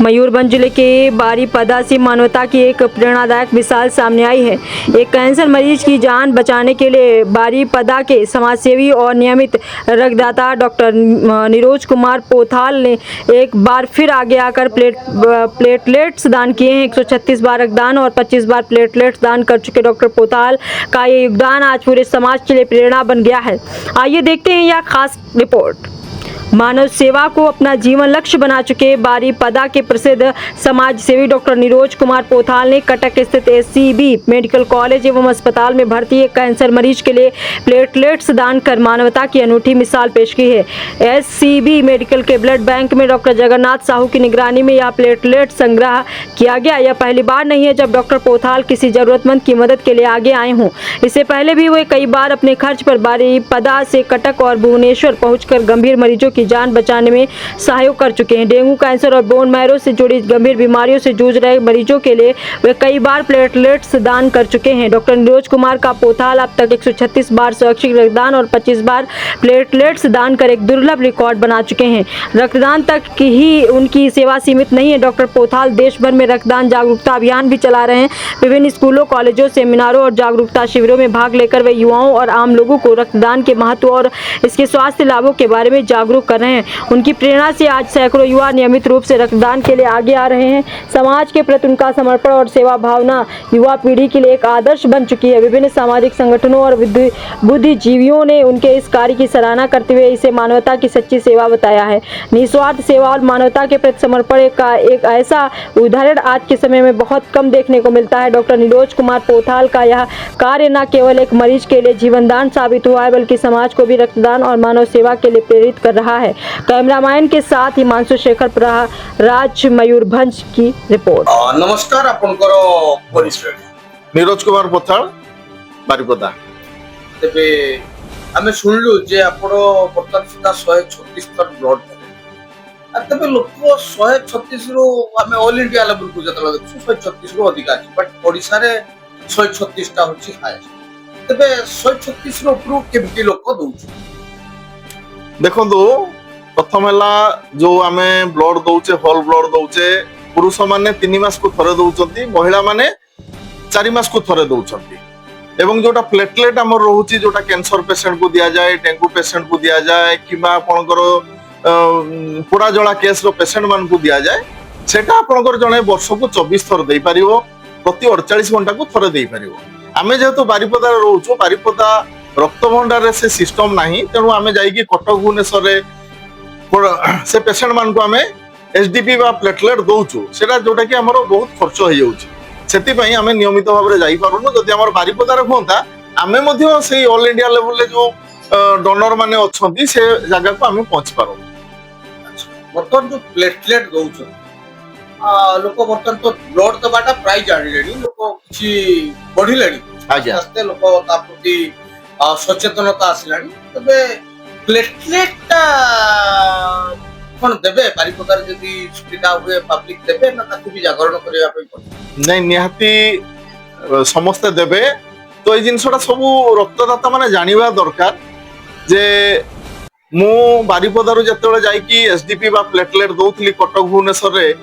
मयूरभंज जिले के बारीपदा से मानवता की एक प्रेरणादायक मिसाल सामने आई है। एक कैंसर मरीज की जान बचाने के लिए बारीपदा के समाजसेवी और नियमित रक्तदाता डॉक्टर नीरज कुमार पोथाल ने एक बार फिर आगे आकर प्लेटलेट्स दान किए हैं। 136 बार रक्तदान और 25 बार प्लेटलेट्स दान कर चुके डॉक्टर पोथाल का ये योगदान आज पूरे समाज के लिए प्रेरणा बन गया है। आइए देखते हैं यह खास रिपोर्ट। मानव सेवा को अपना जीवन लक्ष्य बना चुके बारीपदा के प्रसिद्ध समाज सेवी डॉक्टर नीरज कुमार पोथाल ने कटक स्थित एससीबी मेडिकल कॉलेज एवं अस्पताल में भर्ती एक कैंसर मरीज के लिए प्लेटलेट्स दान कर मानवता की अनूठी मिसाल पेश की है। एससीबी मेडिकल के ब्लड बैंक में डॉक्टर जगन्नाथ साहू की निगरानी में यह प्लेटलेट संग्रह किया गया। यह पहली बार नहीं है जब डॉक्टर पोथाल किसी जरूरतमंद की मदद के लिए आगे आए हों। इससे पहले भी वे कई बार अपने खर्च पर बारीपदा से कटक और भुवनेश्वर पहुंचकर गंभीर मरीजों की जान बचाने में सहयोग कर चुके हैं। डेंगू, कैंसर और बोन मैरो से जुड़ी गंभीर बीमारियों से जूझ रहे मरीजों के लिए वे कई बार प्लेटलेट्स दान कर चुके हैं। डॉक्टर नीरज कुमार का पोथाल अब तक 136 बार स्वैच्छिक रक्तदान और 25 बार प्लेटलेट्स दान कर एक दुर्लभ रिकॉर्ड बना चुके हैं। रक्तदान तक ही उनकी सेवा सीमित नहीं है। डॉक्टर पोथाल देश भर में रक्तदान जागरूकता अभियान भी चला रहे हैं। विभिन्न स्कूलों, कॉलेजों, सेमिनारों और जागरूकता शिविरों में भाग लेकर वे युवाओं और आम लोगों को रक्तदान के महत्व और इसके स्वास्थ्य लाभों के बारे में जागरूक कर रहे हैं। उनकी प्रेरणा से आज सैकड़ों युवा नियमित रूप से रक्तदान के लिए आगे आ रहे हैं। समाज के प्रति उनका समर्पण और सेवा भावना युवा पीढ़ी के लिए एक आदर्श बन चुकी है। विभिन्न सामाजिक संगठनों और बुद्धिजीवियों ने उनके इस कार्य की सराहना करते हुए इसे मानवता की सच्ची सेवा बताया है। निस्वार्थ सेवा और मानवता के प्रति समर्पण का एक ऐसा उदाहरण आज के समय में बहुत कम देखने को मिलता है। डॉक्टर नीरज कुमार पोथाल का यह कार्य न केवल एक मरीज के लिए जीवनदान साबित हुआ है, बल्कि समाज को भी रक्तदान और मानव सेवा के लिए प्रेरित कर रहा है। कैमरामैन के साथ हिमांशु शेखर राज, मयूरभंज की रिपोर्ट। नमस्कार, आपनकर परिचय नीरज कुमार पोथाल बारीपदा। तेबे आमे सुनलु जे आपण वर्तमान सुधा 136 थर ब्लड देले। तेबे लोक 136 रो आमे ऑल इंडिया लेवल को जतला देखु 136 रो अधिक अछि, बट ओडिसा रे 136 टा होछि हाईएस्ट। तेबे 136 रो प्रूफ केमति लोक दउछ? देखो प्रथम है जो आमे ब्लड दौचे, होल ब्लड दौचे, पुरुष माने 3 मास को थरे दउचंती, महिला माने 4 मास को थरे दउचंती। एवं जोटा प्लेटलेट हमर रहउची, जोटा कैंसर पेशेंट को दिया जाए, डेंगू पेशेंट को दिया जाए, किबा आपनकर पोड़ा जला केस रो पेशेंट मान को दिया जाए, सेटा आपनकर जने वर्ष को 24 थर देई परिवो, प्रति 48 घंटा को थरे देई परिवो। आमे जेहेतु बारीपदा रहउचो, बारीपदा रक्त भंडार रे से सिस्टम नाही, तेनु आमे जाई कि कटक भुवनेश्वर रे से पेशेंट मान को आमे एसडीपी बा प्लेटलेट दउचु, सेटा जोटा कि हमरो बहुत खर्च होई जाउची। सेति पई आमे नियमित भाव रे जाई पारुनु। जदि हमर बारीपदा रे होंता आमे मध्य सेही ऑल इंडिया लेवल ले जो डोनर माने अछंती से जगह को आमे पहुंच पारो। वर्तमान जो प्लेटलेट दउचु लोक वर्तमान तो ब्लड दबाटा प्राइस जानि लेनी, लोक किछि बढ़ी लेनी। आज्ञा आस्ते लोक ता प्रति सचेतनता आसिलानी। तबे प्लेटलेट कोन देबे बारीपदा रे जदी सुविधा हुए पब्लिक देबे ना ताकि भी जागरण करिया पई पड़े? नहीं, निहाती समस्ते देबे। तो ए जिनसटा सब रक्तदाता माने जानिबा दरकार जे मु बारीपदा रो जतेबेले जाई कि एसडीपी बा प्लेटलेट दउथली कटक भुवनेश्वर रे,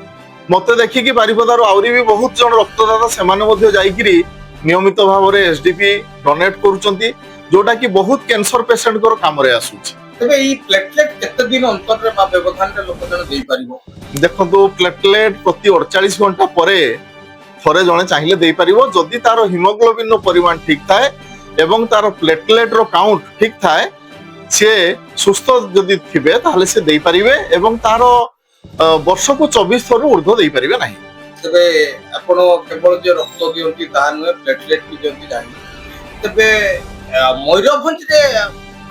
मते देखि कि बारीपदा रो आउरी भी बहुत जन रक्तदाता सेमाने मध्ये जाई कि नियमित भाव रे एसडीपी डोनेट करूचंती, जोटा कि बहुत कैंसर पेशेंट को काम रे आसुची। तबे ई प्लेटलेट केते दिन अंतर रे बा व्यवधान रे लोक जन देई परिबो? देखो प्लेटलेट प्रति 48 घंटा परे थरे जने चाहिए देई परिबो, जदि तारो हीमोग्लोबिन रो परिमाण ठीक थाए एवं तारो प्लेटलेट रो काउंट ठीक थाए, से सुस्थ जदि थिबे ताहले से देई परिबे एवं तारो वर्ष को 24 थर ऊर्ध्व देई परिबे नाही। तबे आपण केवल जे रक्त दियंती ता नुए प्लेटलेट भी दियंती जानि। तबे मयूरभंज रे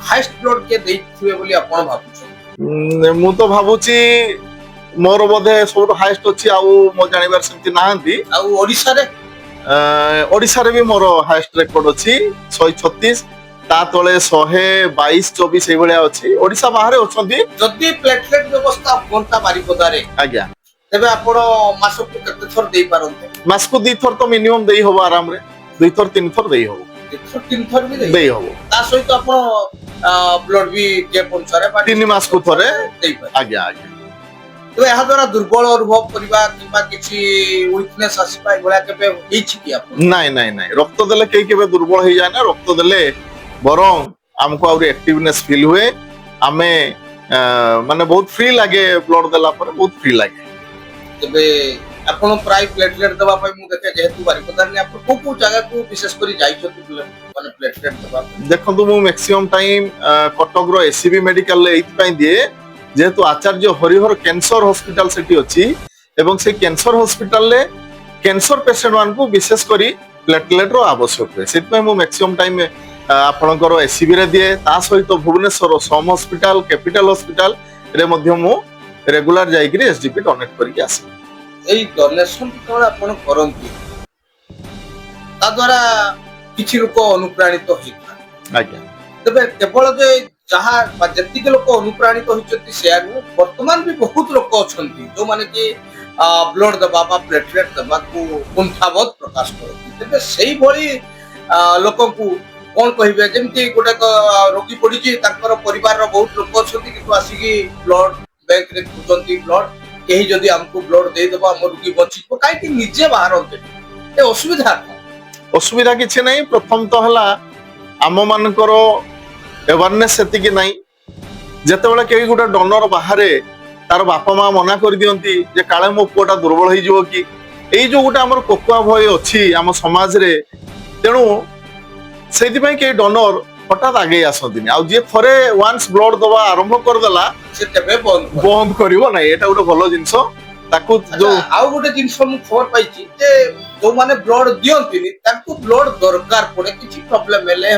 हाईएस्ट ब्लड के देइथिबे बोली आपण भाबुछ? मु तो भाबुची मोर बोधे सब हाईएस्ट अछि, आउ मो जानिबार सेंति नाहंती। आउ ओडिसा रे भी मोर हाईएस्ट रिकॉर्ड अछि 136, ता तळे 122 24 ए भलिया अछि। ओडिसा बाहर अछंती जदि प्लेटलेट व्यवस्था कोनता बारीपदा रे आज्ञा, तबे आपण मास को केते थर देई पारंते? मास को 2 थर तो मिनिमम देई होबो, आराम रे 2 थर 3 थर देई होबो। 3 थर भी देई होबो। ता सहित आपण ब्लड भी के अनुसार 3 मास को थरे देई पार। आज्ञा आज्ञा। ତେବେ ଏହା ଦ୍ୱାରା ଦୁର୍ବଳ ଅନୁଭବ କରିବା କିମ୍ବା କିଛି ୱିକନେସ୍ ଆସିବା ଏଭଳିଆ କେବେ ହେଇଛି କି ଆପଣ? ନାଇଁ ନାଇଁ ନାଇଁ ରକ୍ତ ଦେଲେ କେହି କେବେ ଦୁର୍ବଳ ହେଇଯାଏ ନା ରକ୍ତ ଦେଲେ ବରଂ ଆମକୁ ଆହୁରି ଆକ୍ଟିଭନେସ୍ ଫିଲ୍ ହୁଏ ଆମେ ମାନେ ବହୁତ ଫ୍ରି ଲାଗେ ବ୍ଲଡ ଦେଲା ପରେ ବହୁତ ଫ୍ରି ଲାଗେ ତେବେ ଆପଣ ପ୍ରାୟ ପ୍ଲେଟଲେଟ୍ ଦେବା ପାଇଁ ମୁଁ ଦେଖେ ଯେହେତୁ ବାରିପଦାରେ ଆପଣ କୋଉ କୋଉ ଜାଗାକୁ ବିଶେଷ କରି ଯାଇଛନ୍ତି ମାନେ ପ୍ଲେଟଲେଟ୍ ଦେବା ପାଇଁ? ଦେଖନ୍ତୁ ମୁଁ ମ୍ୟାକ୍ସିମମ୍ ଟାଇମ୍ କଟକର ଏସିବି ମେଡିକାଲରେ ଏଇଥିପାଇଁ ଦିଏ ଯେହେତୁ ଆଚାର୍ଯ୍ୟ ହରିହର କ୍ୟାନ୍ସର ହସ୍ପିଟାଲ ସେଠି ଅଛି ଏବଂ ସେଇ କ୍ୟାନ୍ସର ହସ୍ପିଟାଲରେ କ୍ୟାନ୍ସର ପେସେଣ୍ଟ ମାନଙ୍କୁ ବିଶେଷ କରି ପ୍ଲେଟଲେଟ୍ର ଆବଶ୍ୟକ ହୁଏ ସେଥିପାଇଁ ମୁଁ ମ୍ୟାକ୍ସିମମ୍ ଟାଇମ୍ ଆପଣଙ୍କର ଏସିବି ରେ ଦିଏ ତା ସହିତ ଭୁବନେଶ୍ୱର ସମ୍ ହସ୍ପିଟାଲ କ୍ୟାପିଟାଲ ହସ୍ପିଟାଲ ରେ ମଧ୍ୟ ମୁଁ ରେଗୁଲାର ଯାଇକିରି ଏସଡିପି ଡୋନେଟ୍ କରିକି ଆସେ ଏଇ ଡୋନେସନ ଯେତେବେଳେ ଆପଣ କରନ୍ତି ତା ଦ୍ୱାରା କିଛି ଲୋକ ଅନୁପ୍ରାଣିତ ହେଇଥାନ୍ତି ଆଜ୍ଞା ତେବେ କେବଳ ଯେ ଯାହା ବା ଯେତିକି ଲୋକ ଅନୁପ୍ରାଣିତ ହୋଇଛନ୍ତି ସେୟା ନୁହେଁ ବର୍ତ୍ତମାନ ବି ବହୁତ ଲୋକ ଅଛନ୍ତି ଯୋଉମାନେ କି ବ୍ଲଡ ଦେବା ବା ପ୍ଲେଟଲେଟ୍ ଦେବାକୁ କୁଣ୍ଠାବୋଧ ପ୍ରକାଶ କରନ୍ତି ତେବେ ସେଇଭଳି ଲୋକଙ୍କୁ କଣ କହିବେ ଯେମିତି ଗୋଟେ ରୋଗୀ ପଡିଛି ତାଙ୍କର ପରିବାରର ବହୁତ ଲୋକ ଅଛନ୍ତି କିନ୍ତୁ ଆସିକି ବ୍ଲଡ ବ୍ୟାଙ୍କରେ ଖୋଜନ୍ତି ବ୍ଲଡ କେହି ଯଦି ଆମକୁ ବ୍ଲଡ ଦେଇଦବ ଆମ ରୋଗୀ ବଞ୍ଚିଯିବ କାହିଁକି ନିଜେ ବାହାରନ୍ତି ଏ ଅସୁବିଧା କଣ? ଅସୁବିଧା କିଛି ନାହିଁ ପ୍ରଥମ ତ ହେଲା ଆମ ମାନଙ୍କର ଆୱାରନେସ୍ ସେତିକି ନାହିଁ ଯେତେବେଳେ କେହି ଗୋଟେ ଡୋନର ବାହାରେ ତାର ବାପା ମା ମନା କରିଦିଅନ୍ତି ଯେ କାଳେ ମୋ ପୁଅଟା ଦୁର୍ବଳ ହେଇଯିବ କି ଏଇ ଯୋଉ ଗୋଟେ ଆମର କୋକୁଆ ଭୟ ଅଛି ଆମ ସମାଜରେ ତେଣୁ ସେଇଥିପାଇଁ କେହି ଡୋନର ହଠାତ୍ ଆଗେଇ ଆସନ୍ତିନି ଆଉ ଯିଏ ଥରେ ୱାନ୍ସ ବ୍ଲଡ ଦବା ଆରମ୍ଭ କରିଦେଲା ସେ କେବେ ବନ୍ଦ ବନ୍ଦ କରିବ ନାହିଁ ଏଇଟା ଗୋଟେ ଭଲ ଜିନିଷ ତାକୁ ଆଚ୍ଛା, ଯୋଉ ଆଉ ଗୋଟେ ଜିନିଷ ମୁଁ ଖବର ପାଇଛି ଯେ ଯୋଉମାନେ ବ୍ଲଡ ଦିଅନ୍ତିନି ତାଙ୍କୁ ବ୍ଲଡ ଦରକାର ପଡେ କିଛି ପ୍ରୋବ୍ଲେମ ହେଲେ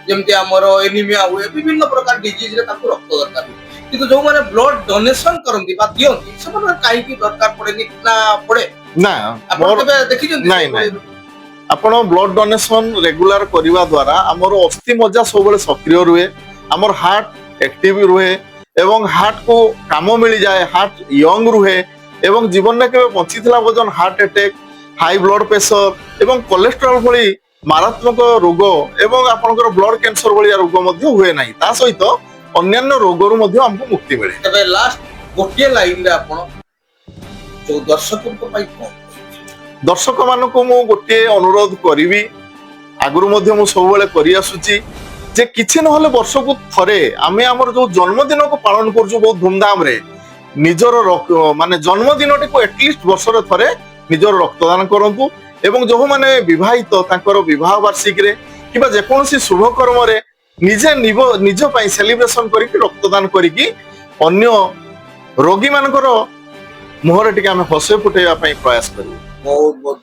ଯେମିତି ଆମର ଏନିମିଆ ହୁଏ ବିଭିନ୍ନ ପ୍ରକାର ଡିଜିଜ ରେ ତାଙ୍କୁ ରକ୍ତ ଦରକାର ହୁଏ କିନ୍ତୁ ଯୋଉମାନେ ବ୍ଲଡ ଡୋନେସନ କରନ୍ତି ବା ଦିଅନ୍ତି ସେମାନଙ୍କ କାହିଁକି ଦରକାର ପଡେନି ନା ପଡେ ନା ଆପଣ ମୋର କେବେ ଦେଖିଛନ୍ତି? ନାଇଁ ନାଇଁ ଆପଣ ବ୍ଲଡ ଡୋନେସନ ରେଗୁଲାର କରିବା ଦ୍ୱାରା ଆମର ଅସ୍ଥି ମଜ୍ଜା ସବୁବେଳେ ସକ୍ରିୟ ରୁହେ ଆମର ହାର୍ଟ ଆକ୍ଟିଭ ରୁହେ ଏବଂ ହାର୍ଟ କୁ କାମ ମିଳିଯାଏ ହାର୍ଟ ୟଙ୍ଗ ରୁହେ ଏବଂ ଜୀବନରେ କେବେ ବଞ୍ଚିଥିଲା ପର୍ଯ୍ୟନ୍ତ heart attack high blood pressure ଏବଂ କୋଲେଷ୍ଟ୍ରଲ ଭଳି ମାରାତ୍ମକ ରୋଗ ଏବଂ ଆପଣଙ୍କର ବ୍ଲଡ କ୍ୟାନ୍ସର ଭଳିଆ ରୋଗ ମଧ୍ୟ ହୁଏ ନାହିଁ ତା ସହିତ ଅନ୍ୟାନ୍ୟ ରୋଗରୁ ମଧ୍ୟ ଆମକୁ ମୁକ୍ତି ମିଳେ ତେବେ ଲାଷ୍ଟ ଗୋଟିଏ ଲାଇନରେ ଆପଣ ଯୋଉ ଦର୍ଶକଙ୍କ ପାଇଁ କଣ ଦର୍ଶକ ମାନଙ୍କୁ ମୁଁ ଗୋଟିଏ ଅନୁରୋଧ କରିବି ଆଗରୁ ମଧ୍ୟ ମୁଁ ସବୁବେଳେ କରି ଆସୁଛି ଯେ କିଛି ନହେଲେ ବର୍ଷକୁ ଥରେ ଆମେ ଆମର ଯୋଉ ଜନ୍ମଦିନକୁ ପାଳନ କରୁଛୁ ବହୁତ ଧୁମଧାମରେ ନିଜର ମାନେ ଜନ୍ମଦିନଟିକୁ ଆଟଲିଷ୍ଟ ବର୍ଷରେ ଥରେ ନିଜର ରକ୍ତଦାନ କରନ୍ତୁ ଏବଂ ଯୋଉମାନେ ବିବାହିତ ତାଙ୍କର ବିବାହ ବାର୍ଷିକୀରେ କିମ୍ବା ଯେକୌଣସି ଶୁଭ କର୍ମରେ ନିଜେ ନିଜ ପାଇଁ ସେଲିବ୍ରେସନ କରିକି ରକ୍ତଦାନ କରିକି ଅନ୍ୟ ରୋଗୀ ମାନଙ୍କର ମୁହଁରେ ଟିକେ ଆମେ ହସ ଫୁଟେଇବା ପାଇଁ ପ୍ରୟାସ କରିବୁ ବହୁତ ବହୁତ